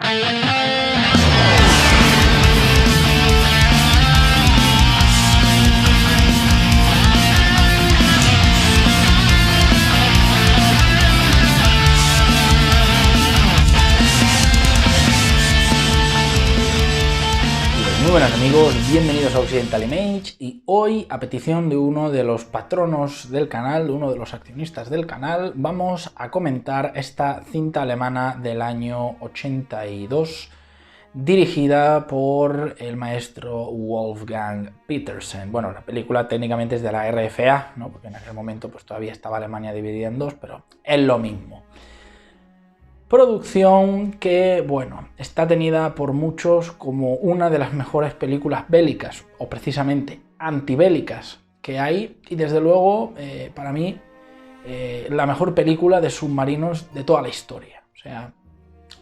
Muy buenas amigos, bienvenidos a Occidental Image y hoy, a petición de uno de los patronos del canal, de uno de los accionistas del canal, vamos a comentar esta cinta alemana del año 82 dirigida por el maestro Wolfgang Petersen. Bueno, la película técnicamente es de la RFA, ¿no? Porque en aquel momento pues todavía estaba Alemania dividida en dos, pero es lo mismo. Producción que, bueno, está tenida por muchos como una de las mejores películas bélicas, o precisamente antibélicas que hay, y desde luego, para mí, la mejor película de submarinos de toda la historia. O sea,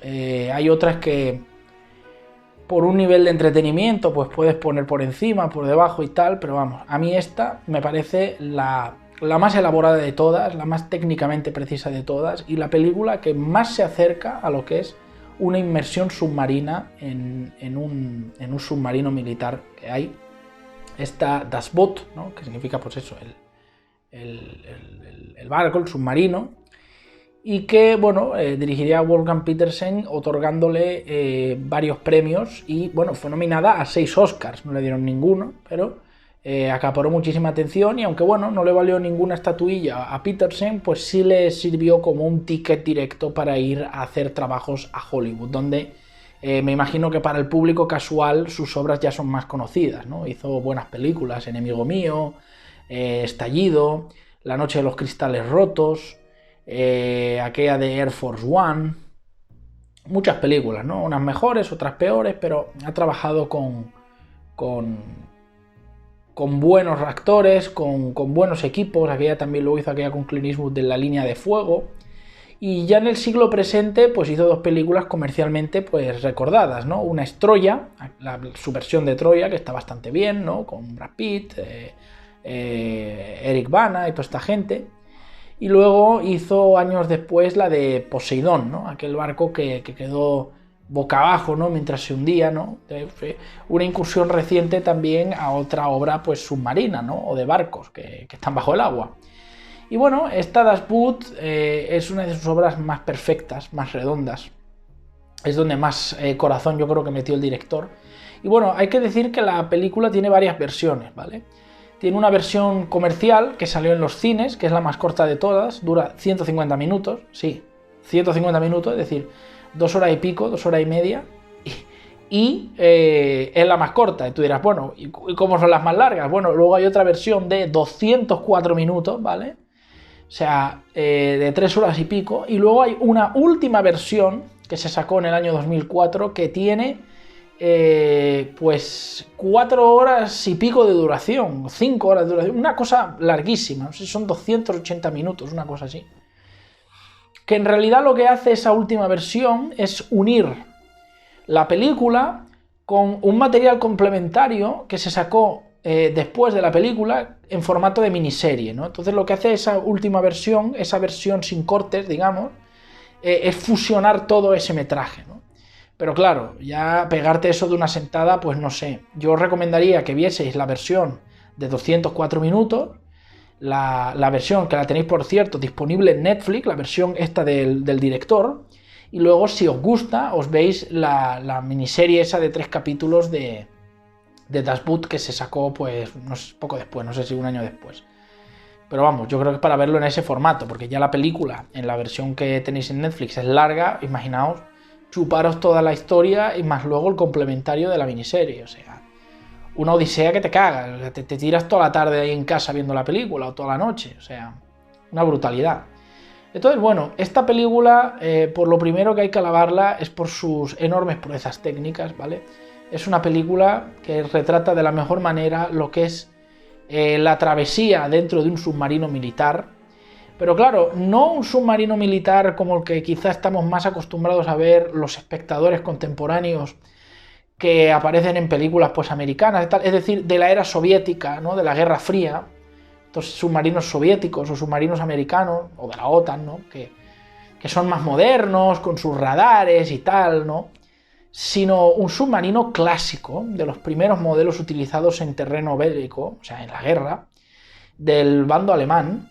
hay otras que por un nivel de entretenimiento pues puedes poner por encima, por debajo y tal, pero vamos, a mí esta me parece la más elaborada de todas, la más técnicamente precisa de todas y la película que más se acerca a lo que es una inmersión submarina en un submarino militar que hay. Está Das Boot, ¿no? Que significa pues eso, el barco, el submarino, y que, bueno, dirigiría a Wolfgang Petersen otorgándole varios premios y, bueno, fue nominada a 6 Oscars, no le dieron ninguno, pero acaparó muchísima atención y aunque, bueno, no le valió ninguna estatuilla a Petersen, pues sí le sirvió como un ticket directo para ir a hacer trabajos a Hollywood, donde me imagino que para el público casual sus obras ya son más conocidas, ¿no? Hizo buenas películas, Enemigo Mío, Estallido, La Noche de los Cristales Rotos, aquella de Air Force One, muchas películas, ¿no? Unas mejores, otras peores, pero ha trabajado con buenos actores, con buenos equipos. Aquella también lo hizo, aquella con Clint Eastwood de La Línea de Fuego, y ya en el siglo presente pues hizo 2 películas comercialmente pues recordadas, ¿no? Una es Troya, su versión de Troya, que está bastante bien, ¿no? Con Brad Pitt, Eric Bana y toda esta gente. Y luego hizo años después la de Poseidón, ¿no? Aquel barco que quedó boca abajo, ¿no? Mientras se hundía, ¿no? Una incursión reciente también a otra obra pues submarina, ¿no? O de barcos que están bajo el agua. Y bueno, esta Das Boot es una de sus obras más perfectas, más redondas. Es donde más corazón yo creo que metió el director. Y bueno, hay que decir que la película tiene varias versiones, ¿vale? Tiene una versión comercial que salió en los cines, que es la más corta de todas, dura 150 minutos, sí, 150 minutos, es decir, 2 horas y pico, 2 horas y media, y es la más corta. Y tú dirás, bueno, ¿y cómo son las más largas? Bueno, luego hay otra versión de 204 minutos, ¿vale? O sea, de 3 horas y pico, y luego hay una última versión que se sacó en el año 2004 que tiene pues 4 horas y pico de duración, 5 horas de duración, una cosa larguísima, no sé si son 280 minutos, una cosa así. Que en realidad lo que hace esa última versión es unir la película con un material complementario que se sacó después de la película en formato de miniserie, ¿no? Entonces lo que hace esa última versión, esa versión sin cortes, digamos, es fusionar todo ese metraje, ¿no? Pero claro, ya pegarte eso de una sentada, pues no sé. Yo os recomendaría que vieseis la versión de 204 minutos, la versión que la tenéis, por cierto, disponible en Netflix, la versión esta del director, y luego, si os gusta, os veis la miniserie esa de 3 capítulos de Das Boot que se sacó, pues, no sé, poco después, no sé si un año después. Pero vamos, yo creo que es para verlo en ese formato, porque ya la película, en la versión que tenéis en Netflix, es larga, imaginaos chuparos toda la historia y más luego el complementario de la miniserie, o sea, una odisea que te cagas, te tiras toda la tarde ahí en casa viendo la película o toda la noche, o sea, una brutalidad. Entonces, bueno, esta película, por lo primero que hay que alabarla es por sus enormes proezas técnicas, ¿vale? Es una película que retrata de la mejor manera lo que es la travesía dentro de un submarino militar. Pero claro, no un submarino militar como el que quizá estamos más acostumbrados a ver los espectadores contemporáneos que aparecen en películas pues americanas y tal, es decir, de la era soviética, ¿no? De la Guerra Fría, estos submarinos soviéticos o submarinos americanos, o de la OTAN, ¿no? Que son más modernos, con sus radares y tal, ¿no? sino un submarino clásico, de los primeros modelos utilizados en terreno bélico, o sea, en la guerra, del bando alemán,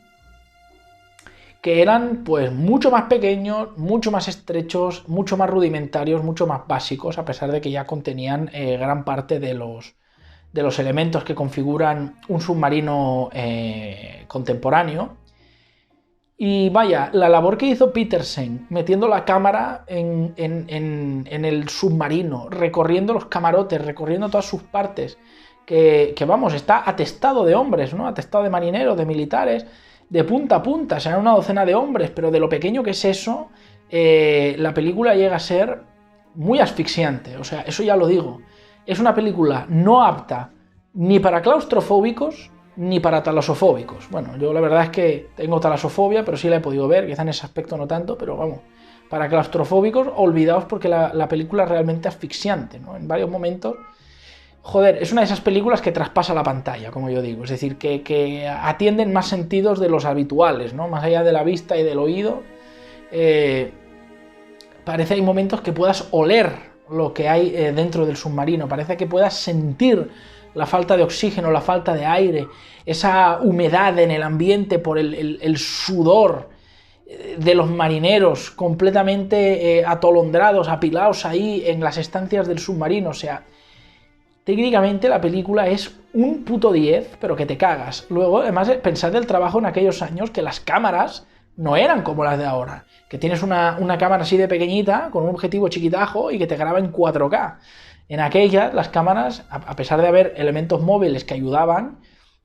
que eran pues mucho más pequeños, mucho más estrechos, mucho más rudimentarios, mucho más básicos, a pesar de que ya contenían gran parte de los elementos que configuran un submarino contemporáneo. Y vaya, la labor que hizo Petersen, metiendo la cámara en el submarino, recorriendo los camarotes, recorriendo todas sus partes, que vamos, está atestado de hombres, ¿no? Atestado de marineros, de militares, de punta a punta, serán una docena de hombres, pero de lo pequeño que es eso, la película llega a ser muy asfixiante, o sea, eso ya lo digo. Es una película no apta ni para claustrofóbicos ni para talasofóbicos. Bueno, yo la verdad es que tengo talasofobia, pero sí la he podido ver, quizá en ese aspecto no tanto, pero vamos, para claustrofóbicos, olvidaos porque la película es realmente asfixiante, ¿no? En varios momentos, joder, es una de esas películas que traspasa la pantalla, como yo digo, es decir, que atienden más sentidos de los habituales, ¿no? Más allá de la vista y del oído, parece hay momentos que puedas oler lo que hay dentro del submarino, parece que puedas sentir la falta de oxígeno, la falta de aire, esa humedad en el ambiente por el sudor de los marineros completamente atolondrados, apilados ahí en las estancias del submarino. O sea, técnicamente la película es un puto 10, pero que te cagas. Luego, además, pensad del trabajo en aquellos años que las cámaras no eran como las de ahora, que tienes una cámara así de pequeñita, con un objetivo chiquitajo y que te graba en 4K. En aquellas, las cámaras, a pesar de haber elementos móviles que ayudaban,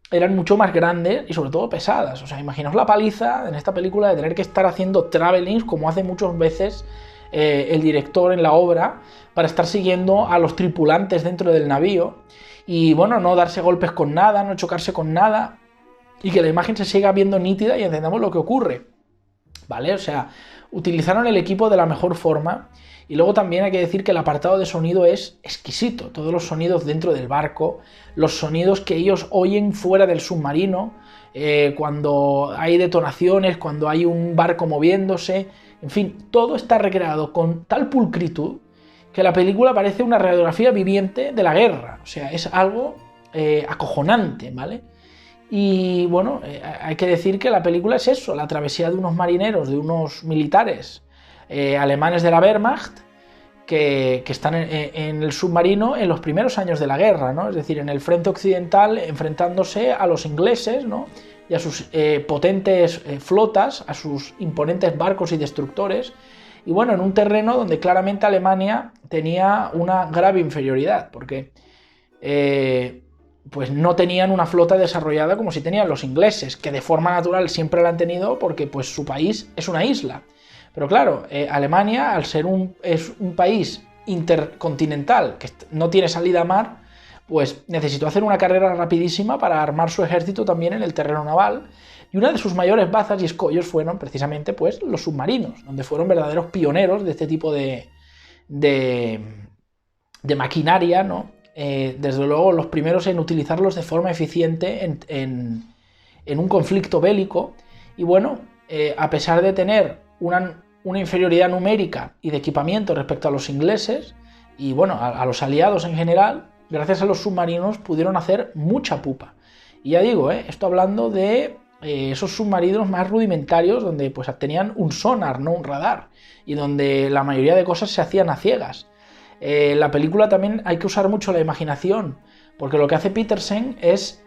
eran mucho más grandes y sobre todo pesadas. O sea, imaginaos la paliza en esta película de tener que estar haciendo travelings, como hace muchas veces el director en la obra, para estar siguiendo a los tripulantes dentro del navío y, bueno, no darse golpes con nada, no chocarse con nada y que la imagen se siga viendo nítida y entendamos lo que ocurre, ¿vale? O sea, utilizaron el equipo de la mejor forma. Y luego también hay que decir que el apartado de sonido es exquisito. Todos los sonidos dentro del barco, los sonidos que ellos oyen fuera del submarino, cuando hay detonaciones, cuando hay un barco moviéndose, en fin, todo está recreado con tal pulcritud que la película parece una radiografía viviente de la guerra. O sea, es algo acojonante, ¿vale? Y bueno, hay que decir que la película es eso, la travesía de unos marineros, de unos militares alemanes de la Wehrmacht que están en el submarino en los primeros años de la guerra, ¿no? Es decir, en el frente occidental enfrentándose a los ingleses, ¿no? Y a sus potentes flotas, a sus imponentes barcos y destructores, y bueno, en un terreno donde claramente Alemania tenía una grave inferioridad, porque pues no tenían una flota desarrollada como si tenían los ingleses, que de forma natural siempre la han tenido porque pues su país es una isla. Pero claro, Alemania, al ser un país intercontinental que no tiene salida a mar, pues necesitó hacer una carrera rapidísima para armar su ejército también en el terreno naval. Y una de sus mayores bazas y escollos fueron precisamente pues, los submarinos, donde fueron verdaderos pioneros de este tipo de maquinaria, ¿no? Desde luego los primeros en utilizarlos de forma eficiente en un conflicto bélico. Y bueno, a pesar de tener una inferioridad numérica y de equipamiento respecto a los ingleses y bueno, a los aliados en general, gracias a los submarinos pudieron hacer mucha pupa. Y ya digo, esto hablando de esos submarinos más rudimentarios donde pues tenían un sonar, no un radar, y donde la mayoría de cosas se hacían a ciegas. La película también hay que usar mucho la imaginación, porque lo que hace Petersen es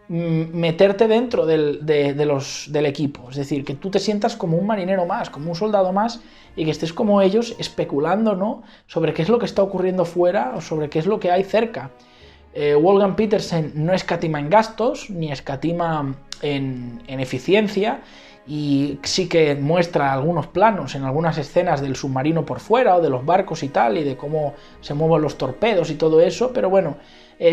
meterte dentro del equipo, es decir, que tú te sientas como un marinero más, como un soldado más y que estés como ellos especulando, ¿no?, sobre qué es lo que está ocurriendo fuera o sobre qué es lo que hay cerca. Wolfgang Petersen no escatima en gastos ni escatima en eficiencia y sí que muestra algunos planos en algunas escenas del submarino por fuera o de los barcos y tal y de cómo se mueven los torpedos y todo eso, pero bueno,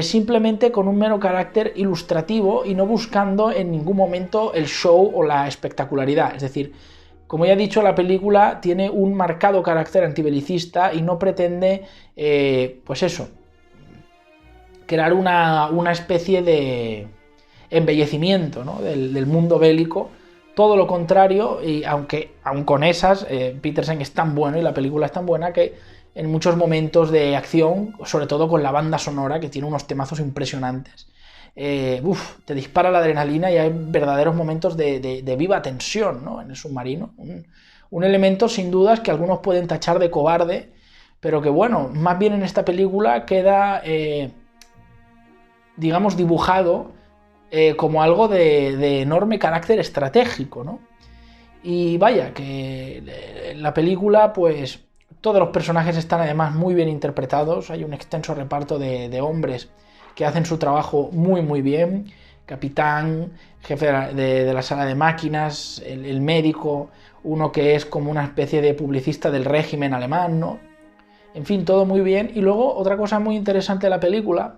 simplemente con un mero carácter ilustrativo y no buscando en ningún momento el show o la espectacularidad. Es decir, como ya he dicho, la película tiene un marcado carácter antibelicista y no pretende, pues eso, crear una especie de embellecimiento, ¿no?, del mundo bélico. Todo lo contrario, y aun con esas, Petersen es tan bueno y la película es tan buena que en muchos momentos de acción, sobre todo con la banda sonora, que tiene unos temazos impresionantes. Te dispara la adrenalina y hay verdaderos momentos de viva tensión, ¿no?, en el submarino. Un elemento sin dudas que algunos pueden tachar de cobarde, pero que bueno, más bien en esta película queda, digamos, dibujado como algo de enorme carácter estratégico, ¿no? Y vaya, que la película, pues todos los personajes están además muy bien interpretados, hay un extenso reparto de hombres que hacen su trabajo muy muy bien, capitán, jefe de la sala de máquinas, el médico, uno que es como una especie de publicista del régimen alemán, ¿no? En fin, todo muy bien. Y luego otra cosa muy interesante de la película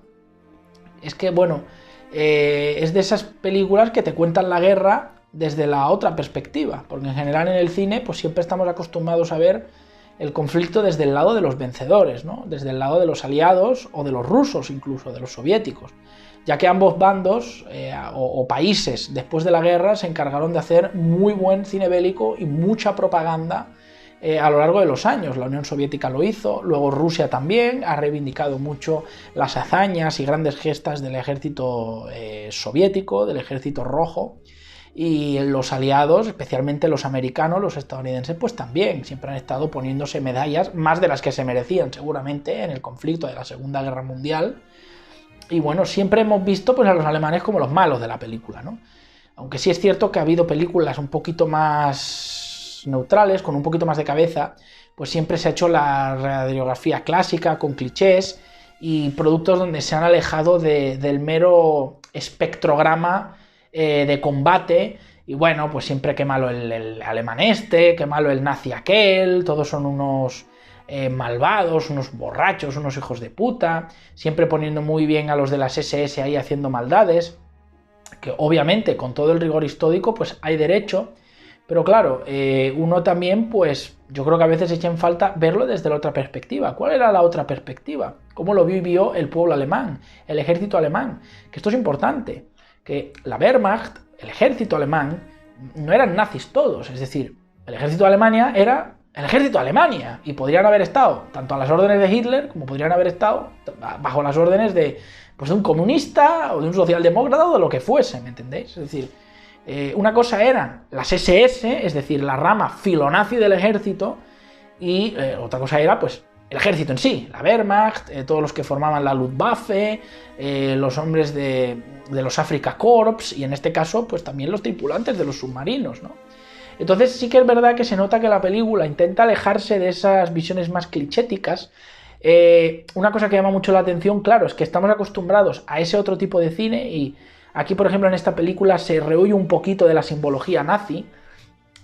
es que, bueno, es de esas películas que te cuentan la guerra desde la otra perspectiva, porque en general en el cine pues siempre estamos acostumbrados a ver el conflicto desde el lado de los vencedores, ¿no?, desde el lado de los aliados o de los rusos, incluso de los soviéticos, ya que ambos bandos o países después de la guerra se encargaron de hacer muy buen cine bélico y mucha propaganda a lo largo de los años. La Unión Soviética lo hizo, luego Rusia también ha reivindicado mucho las hazañas y grandes gestas del ejército soviético, del ejército rojo, y los aliados, especialmente los americanos, los estadounidenses, pues también siempre han estado poniéndose medallas, más de las que se merecían seguramente en el conflicto de la Segunda Guerra Mundial. Y bueno, siempre hemos visto pues a los alemanes como los malos de la película, ¿no? Aunque sí es cierto que ha habido películas un poquito más neutrales, con un poquito más de cabeza, pues siempre se ha hecho la radiografía clásica, con clichés y productos donde se han alejado del mero espectrograma de combate. Y bueno, pues siempre qué malo el alemán este, qué malo el nazi aquel, todos son unos malvados, unos borrachos, unos hijos de puta, siempre poniendo muy bien a los de las SS ahí haciendo maldades, que obviamente con todo el rigor histórico pues hay derecho, pero claro, uno también pues yo creo que a veces echa en falta verlo desde la otra perspectiva. ¿Cuál era la otra perspectiva? ¿Cómo lo vivió el pueblo alemán, el ejército alemán? Que esto es importante, que la Wehrmacht, el ejército alemán, no eran nazis todos, es decir, el ejército de Alemania era el ejército de Alemania y podrían haber estado tanto a las órdenes de Hitler como podrían haber estado bajo las órdenes de un comunista o de un socialdemócrata o de lo que fuese, ¿me entendéis? Es decir, una cosa eran las SS, es decir, la rama filonazi del ejército, y otra cosa era pues el ejército en sí, la Wehrmacht, todos los que formaban la Luftwaffe, los hombres de los Afrika Korps y en este caso pues también los tripulantes de los submarinos, ¿no? Entonces sí que es verdad que se nota que la película intenta alejarse de esas visiones más clichéticas. Una cosa que llama mucho la atención, claro, es que estamos acostumbrados a ese otro tipo de cine y aquí, por ejemplo, en esta película se rehuye un poquito de la simbología nazi.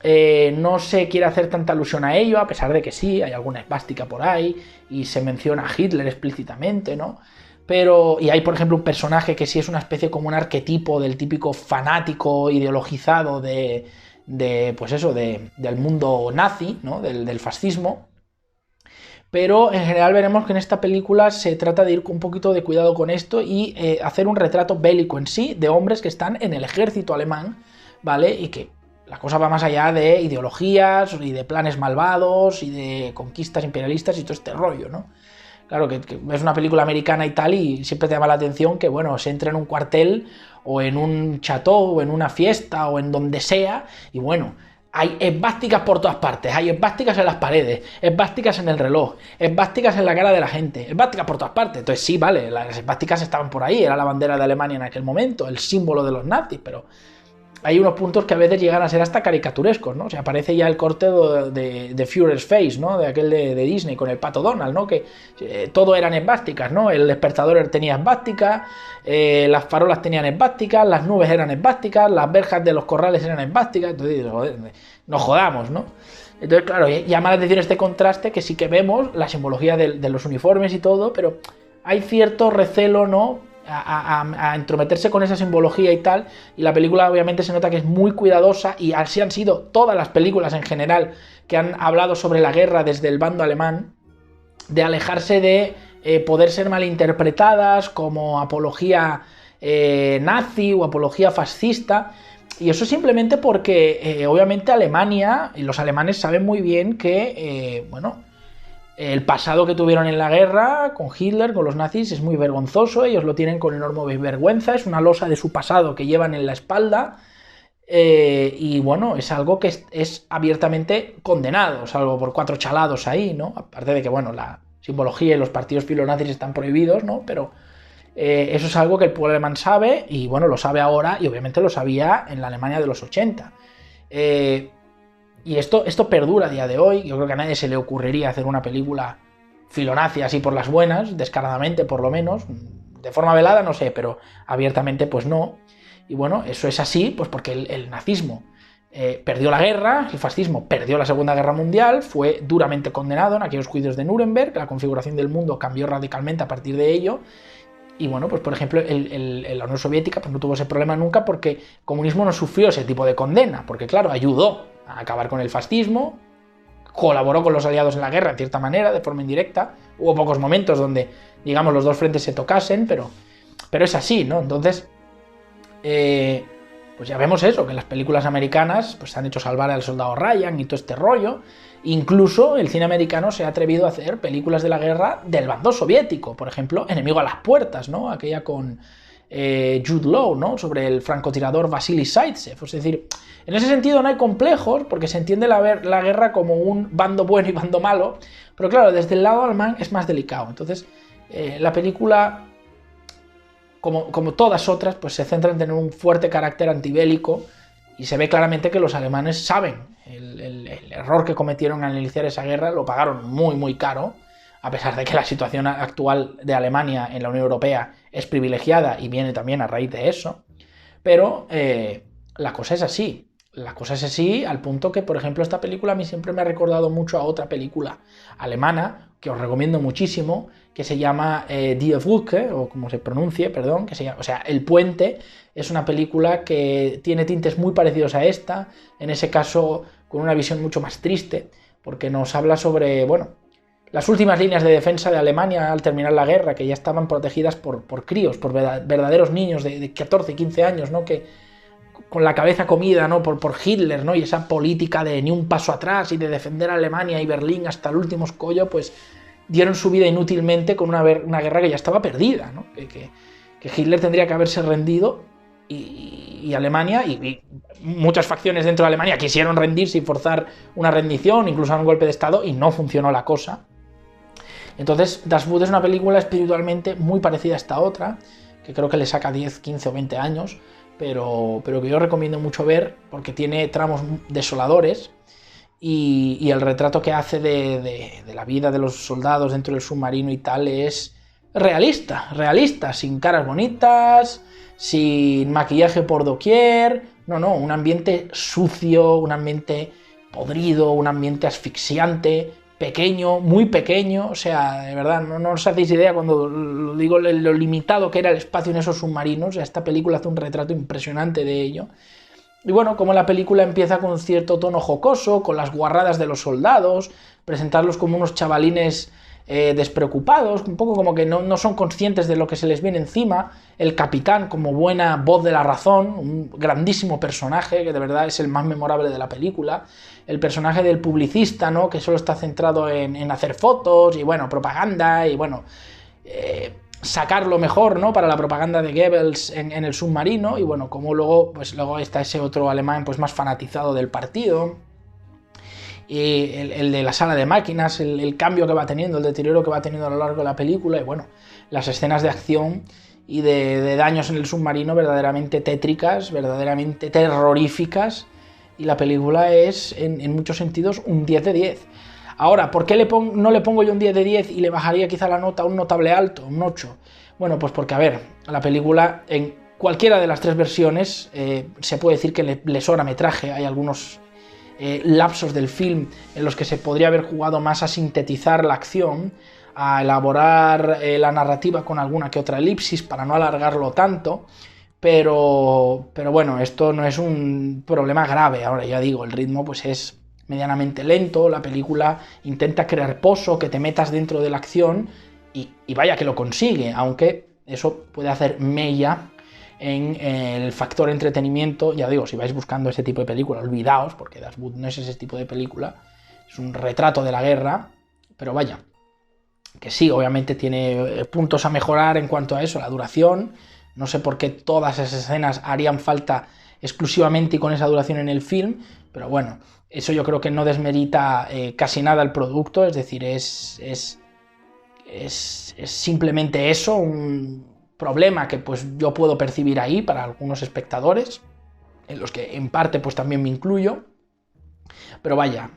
No se quiere hacer tanta alusión a ello, a pesar de que sí, hay alguna esvástica por ahí y se menciona a Hitler explícitamente, ¿no? Pero, y hay, por ejemplo, un personaje que sí es una especie como un arquetipo del típico fanático ideologizado pues eso, del mundo nazi, ¿no?, del fascismo. Pero en general veremos que en esta película se trata de ir con un poquito de cuidado con esto y hacer un retrato bélico en sí de hombres que están en el ejército alemán, ¿vale? Y que la cosa va más allá de ideologías y de planes malvados y de conquistas imperialistas y todo este rollo, ¿no? Claro, que es una película americana y tal, y siempre te llama la atención que, bueno, se entra en un cuartel o en un chateau o en una fiesta o en donde sea, y bueno, hay esvásticas por todas partes, hay esvásticas en las paredes, esvásticas en el reloj, esvásticas en la cara de la gente, esvásticas por todas partes. Entonces sí, vale, las esvásticas estaban por ahí, era la bandera de Alemania en aquel momento, el símbolo de los nazis, pero hay unos puntos que a veces llegan a ser hasta caricaturescos, ¿no? O sea, aparece ya el corte de Führer's Face, ¿no?, de aquel de Disney, con el Pato Donald, ¿no?, que todo eran esvásticas, ¿no? El despertador tenía esvásticas, las farolas tenían esvásticas, las nubes eran esvásticas, las verjas de los corrales eran esvásticas. Entonces, joder, nos jodamos, ¿no? Entonces, claro, llama la atención este contraste, que sí que vemos la simbología de los uniformes y todo, pero hay cierto recelo, ¿no?, a entrometerse con esa simbología y tal, y la película obviamente se nota que es muy cuidadosa, y así han sido todas las películas en general que han hablado sobre la guerra desde el bando alemán, de alejarse de poder ser malinterpretadas como apología nazi o apología fascista, y eso simplemente porque obviamente Alemania y los alemanes saben muy bien que, El pasado que tuvieron en la guerra con Hitler, con los nazis, es muy vergonzoso, ellos lo tienen con enorme vergüenza, es una losa de su pasado que llevan en la espalda, y bueno, es algo que es abiertamente condenado, salvo por 4 chalados ahí, ¿no? Aparte de que, bueno, la simbología y los partidos filonazis están prohibidos, ¿no? Pero eso es algo que el pueblo alemán sabe, y bueno, lo sabe ahora, y obviamente lo sabía en la Alemania de los 80. Y esto perdura a día de hoy. Yo creo que a nadie se le ocurriría hacer una película filonazi así por las buenas, descaradamente por lo menos, de forma velada no sé, pero abiertamente pues no. Y bueno, eso es así pues porque el nazismo perdió la guerra, el fascismo perdió la Segunda Guerra Mundial, fue duramente condenado en aquellos juicios de Nuremberg, la configuración del mundo cambió radicalmente a partir de ello. Y bueno, pues por ejemplo, la Unión Soviética pues no tuvo ese problema nunca porque el comunismo no sufrió ese tipo de condena, porque claro, ayudó a acabar con el fascismo, colaboró con los aliados en la guerra en cierta manera, de forma indirecta. Hubo pocos momentos donde, digamos, los dos frentes se tocasen, pero es así, ¿no? Entonces, pues ya vemos eso, que en las películas americanas pues han hecho salvar al soldado Ryan y todo este rollo. Incluso el cine americano se ha atrevido a hacer películas de la guerra del bando soviético, por ejemplo, Enemigo a las puertas, ¿no? Aquella con Jude Law, ¿no? Sobre el francotirador Vasily Zaitsev. Es decir, en ese sentido no hay complejos, porque se entiende la guerra como un bando bueno y bando malo, pero claro, desde el lado alemán es más delicado. Entonces, la película, como todas otras, pues se centra en tener un fuerte carácter antibélico, y se ve claramente que los alemanes saben el error que cometieron al iniciar esa guerra, lo pagaron muy, muy caro, a pesar de que la situación actual de Alemania en la Unión Europea es privilegiada y viene también a raíz de eso, pero la cosa es así. La cosa es así al punto que, por ejemplo, esta película a mí siempre me ha recordado mucho a otra película alemana, que os recomiendo muchísimo, que se llama Die Brücke, o como se pronuncie, perdón, que se llama, o sea, El Puente. Es una película que tiene tintes muy parecidos a esta, en ese caso con una visión mucho más triste, porque nos habla sobre, bueno, las últimas líneas de defensa de Alemania al terminar la guerra, que ya estaban protegidas por críos, por verdaderos niños de 14 y 15 años, ¿no? Que con la cabeza comida, ¿no? por Hitler, ¿no? Y esa política de ni un paso atrás y de defender a Alemania y Berlín hasta el último escollo, pues dieron su vida inútilmente con una guerra que ya estaba perdida, ¿no? Que Hitler tendría que haberse rendido, y Alemania y muchas facciones dentro de Alemania quisieron rendirse y forzar una rendición, incluso un golpe de estado, y no funcionó la cosa. Entonces, Das Boot es una película espiritualmente muy parecida a esta otra, que creo que le saca 10, 15 o 20 años, pero que yo recomiendo mucho ver porque tiene tramos desoladores, y el retrato que hace de la vida de los soldados dentro del submarino y tal es realista, sin caras bonitas, sin maquillaje por doquier, no, un ambiente sucio, un ambiente podrido, un ambiente asfixiante, pequeño, muy pequeño, o sea, de verdad, no os hacéis idea cuando lo digo lo limitado que era el espacio en esos submarinos. O sea, esta película hace un retrato impresionante de ello. Y bueno, como la película empieza con un cierto tono jocoso, con las guarradas de los soldados, presentarlos como unos chavalines despreocupados, un poco como que no son conscientes de lo que se les viene encima. El capitán como buena voz de la razón, un grandísimo personaje, que de verdad es el más memorable de la película. El personaje del publicista, ¿no? Que solo está centrado en hacer fotos y, bueno, propaganda y, bueno, sacar lo mejor, ¿no? Para la propaganda de Goebbels en el submarino. Y, bueno, como luego está ese otro alemán pues más fanatizado del partido. Y el de la sala de máquinas, el cambio que va teniendo, el deterioro que va teniendo a lo largo de la película, y bueno, las escenas de acción y de daños en el submarino verdaderamente tétricas, verdaderamente terroríficas, y la película es, en muchos sentidos, un 10 de 10. Ahora, ¿por qué no le pongo yo un 10 de 10 y le bajaría quizá la nota a un notable alto, un 8? Bueno, pues porque, a ver, la película, en cualquiera de las tres versiones, se puede decir que le sobra metraje. Hay algunos lapsos del film en los que se podría haber jugado más a sintetizar la acción, a elaborar la narrativa con alguna que otra elipsis para no alargarlo tanto, pero bueno, esto no es un problema grave. Ahora ya digo, el ritmo pues es medianamente lento, la película intenta crear pozo, que te metas dentro de la acción, y vaya que lo consigue, aunque eso puede hacer mella en el factor entretenimiento. Ya digo, si vais buscando ese tipo de película, olvidaos, porque Das Boot no es ese tipo de película, es un retrato de la guerra, pero vaya, sí, obviamente tiene puntos a mejorar en cuanto a eso, la duración. No sé por qué todas esas escenas harían falta exclusivamente y con esa duración en el film, pero bueno, eso yo creo que no desmerita casi nada el producto, es decir, es simplemente eso, un problema que pues yo puedo percibir ahí para algunos espectadores, en los que en parte pues también me incluyo, pero vaya,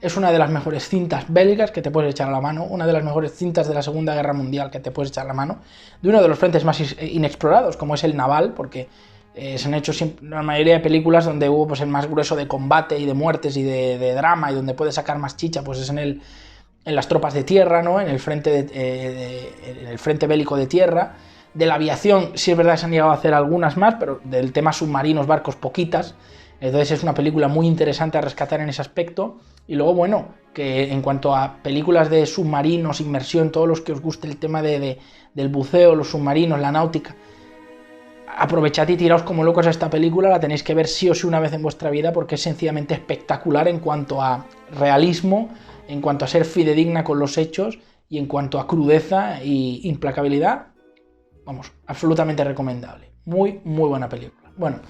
es una de las mejores cintas bélicas que te puedes echar a la mano, una de las mejores cintas de la Segunda Guerra Mundial que te puedes echar a la mano, de uno de los frentes más inexplorados, como es el naval, porque se han hecho la mayoría de películas donde hubo pues, el más grueso de combate y de muertes y de drama, y donde puedes sacar más chicha, pues es en las tropas de tierra, ¿no? En el frente, en el frente bélico de tierra. De la aviación, sí es verdad que se han llegado a hacer algunas más, pero del tema submarinos, barcos, poquitas. Entonces es una película muy interesante a rescatar en ese aspecto. Y luego, bueno, que en cuanto a películas de submarinos, inmersión, todos los que os guste el tema del buceo, los submarinos, la náutica, aprovechad y tiraos como locos a esta película, la tenéis que ver sí o sí una vez en vuestra vida, porque es sencillamente espectacular en cuanto a realismo, en cuanto a ser fidedigna con los hechos y en cuanto a crudeza e implacabilidad. Vamos, absolutamente recomendable. Muy, muy buena película. Bueno,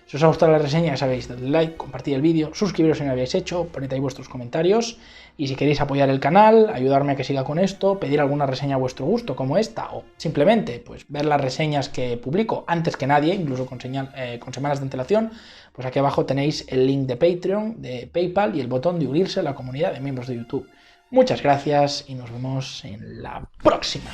si os ha gustado la reseña, ya sabéis, dadle like, compartid el vídeo, suscribiros si no lo habéis hecho, poned ahí vuestros comentarios, y si queréis apoyar el canal, ayudarme a que siga con esto, pedir alguna reseña a vuestro gusto, como esta, o simplemente pues ver las reseñas que publico antes que nadie, incluso con semanas de antelación, pues aquí abajo tenéis el link de Patreon, de PayPal y el botón de unirse a la comunidad de miembros de YouTube. Muchas gracias y nos vemos en la próxima.